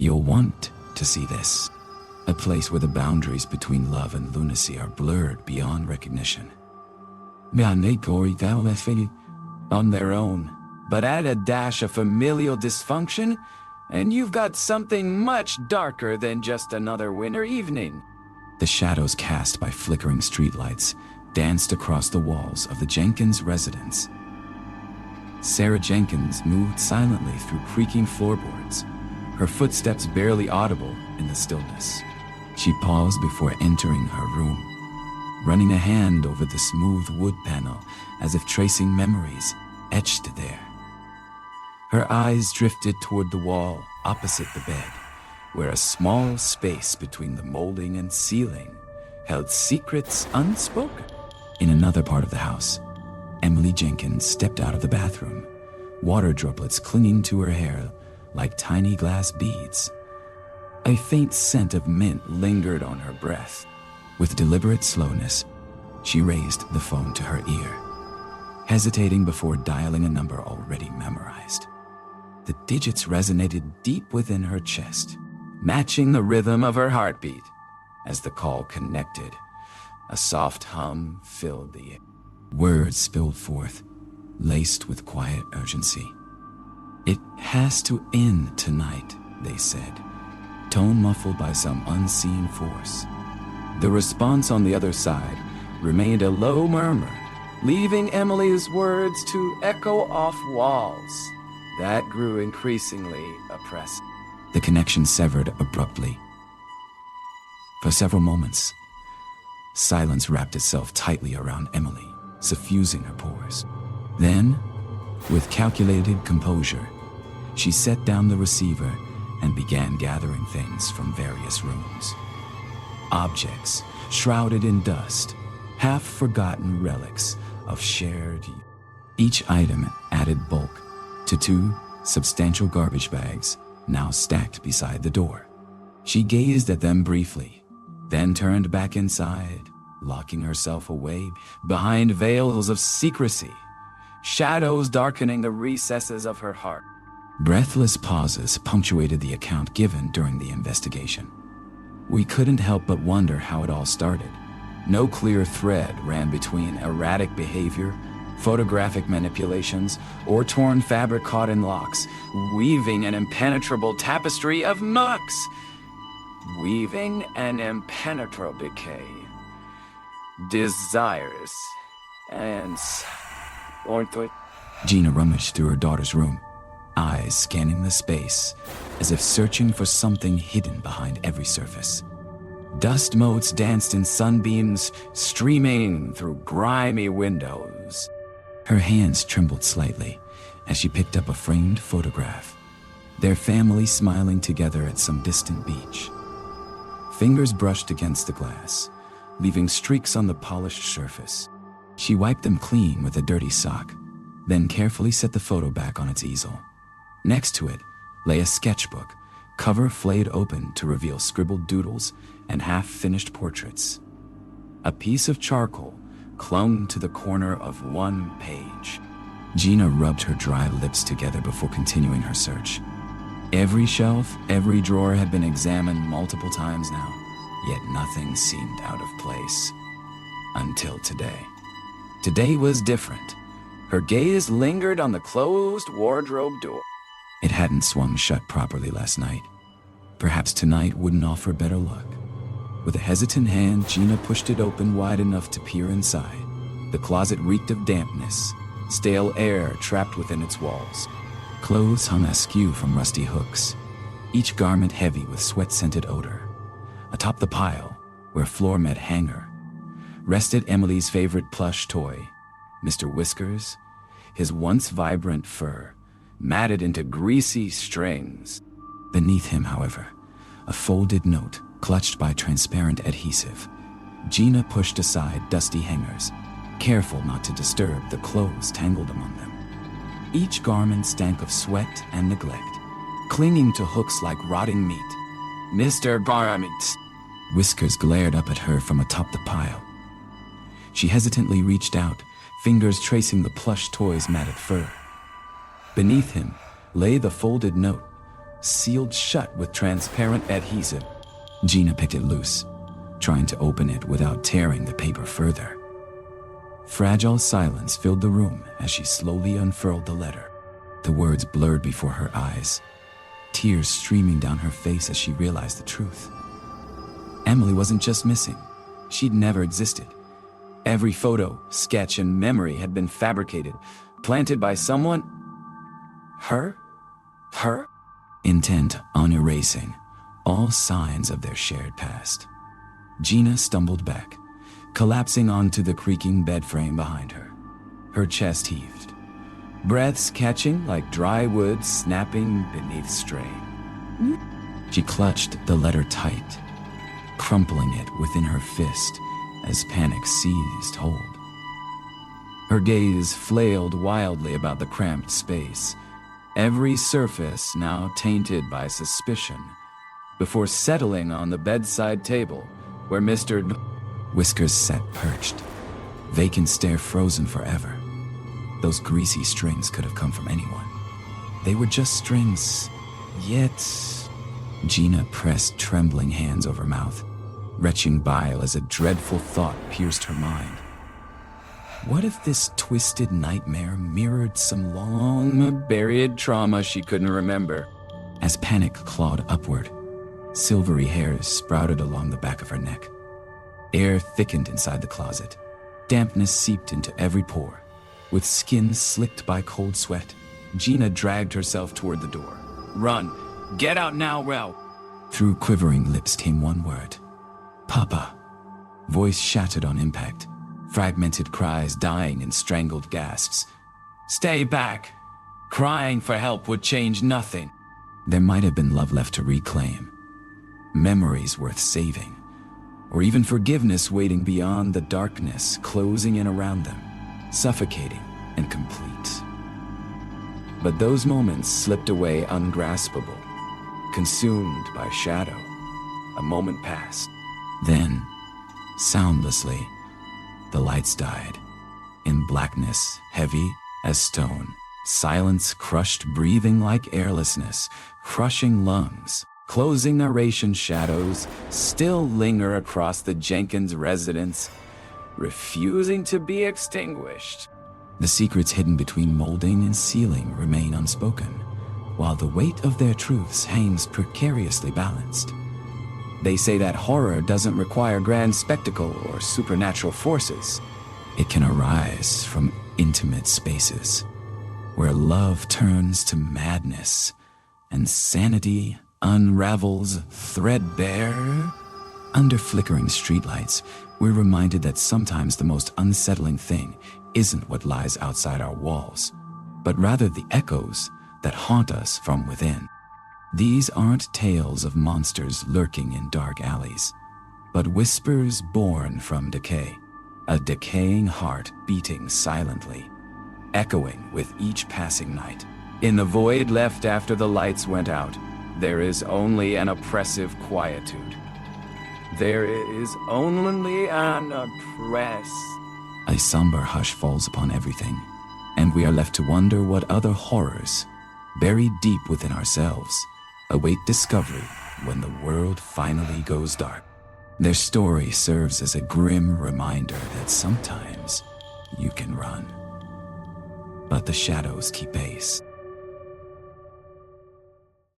You'll want to see this. A place where the boundaries between love and lunacy are blurred beyond recognition. On their own, but add a dash of familial dysfunction, and you've got something much darker than just another winter evening. The shadows cast by flickering streetlights danced across the walls of the Jenkins residence. Sarah Jenkins moved silently through creaking floorboards, her footsteps barely audible in the stillness. She paused before entering her room, running a hand over the smooth wood panel as if tracing memories etched there. Her eyes drifted toward the wall opposite the bed, where a small space between the molding and ceiling held secrets unspoken. In another part of the house, Emily Jenkins stepped out of the bathroom, water droplets clinging to her hair like tiny glass beads. A faint scent of mint lingered on her breath. With deliberate slowness, she raised the phone to her ear, hesitating before dialing a number already memorized. The digits resonated deep within her chest, matching the rhythm of her heartbeat. As the call connected, a soft hum filled the air. Words spilled forth, laced with quiet urgency. "It has to end tonight," they said, tone muffled by some unseen force. The response on the other side remained a low murmur, leaving Emily's words to echo off walls that grew increasingly oppressive. The connection severed abruptly. For several moments, silence wrapped itself tightly around Emily, suffusing her pores. Then, with calculated composure, she set down the receiver and began gathering things from various rooms. Objects shrouded in dust, half-forgotten relics of shared youth. Each item added bulk to 2 substantial garbage bags now stacked beside the door. She gazed at them briefly, then turned back inside, locking herself away behind veils of secrecy, shadows darkening the recesses of her heart. Breathless pauses punctuated the account given during the investigation. We couldn't help but wonder how it all started. No clear thread ran between erratic behavior, photographic manipulations, or torn fabric caught in locks, weaving an impenetrable tapestry of nooks. Weaving an impenetrable decay. Desires and Gina rummaged through her daughter's room, eyes scanning the space as if searching for something hidden behind every surface. Dust motes danced in sunbeams streaming through grimy windows. Her hands trembled slightly as she picked up a framed photograph, their family smiling together at some distant beach. Fingers brushed against the glass, leaving streaks on the polished surface. She wiped them clean with a dirty sock, then carefully set the photo back on its easel. Next to it lay a sketchbook, cover flayed open to reveal scribbled doodles and half-finished portraits. A piece of charcoal clung to the corner of one page. Gina rubbed her dry lips together before continuing her search. Every shelf, every drawer had been examined multiple times now, yet nothing seemed out of place. Until today. Today was different. Her gaze lingered on the closed wardrobe door. It hadn't swung shut properly last night. Perhaps tonight wouldn't offer better luck. With a hesitant hand, Gina pushed it open wide enough to peer inside. The closet reeked of dampness, stale air trapped within its walls. Clothes hung askew from rusty hooks, each garment heavy with sweat-scented odor. Atop the pile, where floor met hanger, rested Emily's favorite plush toy, Mr. Whiskers, his once vibrant fur, matted into greasy strings. Beneath him, however, a folded note clutched by transparent adhesive. Gina pushed aside dusty hangers, careful not to disturb the clothes tangled among them. Each garment stank of sweat and neglect, clinging to hooks like rotting meat. "Mr. Garment!" Whiskers glared up at her from atop the pile. She hesitantly reached out, fingers tracing the plush toy's matted fur. Beneath him lay the folded note, sealed shut with transparent adhesive. Gina picked it loose, trying to open it without tearing the paper further. Fragile silence filled the room as she slowly unfurled the letter. The words blurred before her eyes, tears streaming down her face as she realized the truth. Emily wasn't just missing. She'd never existed. Every photo, sketch, and memory had been fabricated, planted by someone. Her? Intent on erasing all signs of their shared past. Gina stumbled back, collapsing onto the creaking bed frame behind her. Her chest heaved, breaths catching like dry wood snapping beneath strain. She clutched the letter tight, crumpling it within her fist as panic seized hold. Her gaze flailed wildly about the cramped space, every surface now tainted by suspicion, before settling on the bedside table where Mr. Whiskers sat perched, vacant stare frozen forever. Those greasy strings could have come from anyone. They were just strings, yet... Gina pressed trembling hands over mouth, retching bile as a dreadful thought pierced her mind. What if this twisted nightmare mirrored some long-buried trauma she couldn't remember? As panic clawed upward, silvery hairs sprouted along the back of her neck. Air thickened inside the closet. Dampness seeped into every pore. With skin slicked by cold sweat, Gina dragged herself toward the door. Run! Get out now, Rel! Through quivering lips came one word. Papa. Voice shattered on impact. Fragmented cries dying in strangled gasps. Stay back! Crying for help would change nothing. There might have been love left to reclaim. Memories worth saving. Or even forgiveness waiting beyond the darkness, closing in around them, suffocating and complete. But those moments slipped away ungraspable, consumed by shadow. A moment passed. Then, soundlessly, the lights died. In blackness, heavy as stone, silence crushed breathing like airlessness, crushing lungs. Closing narration shadows still linger across the Jenkins residence, refusing to be extinguished. The secrets hidden between molding and sealing remain unspoken, while the weight of their truths hangs precariously balanced. They say that horror doesn't require grand spectacle or supernatural forces. It can arise from intimate spaces, where love turns to madness and sanity unravels threadbare. Under flickering streetlights, we're reminded that sometimes the most unsettling thing isn't what lies outside our walls, but rather the echoes that haunt us from within. These aren't tales of monsters lurking in dark alleys, but whispers born from decay, a decaying heart beating silently, echoing with each passing night. In the void left after the lights went out, there is only an oppressive quietude. There is only an A somber hush falls upon everything, and we are left to wonder what other horrors, buried deep within ourselves, await discovery when the world finally goes dark. Their story serves as a grim reminder that sometimes you can run, but the shadows keep pace.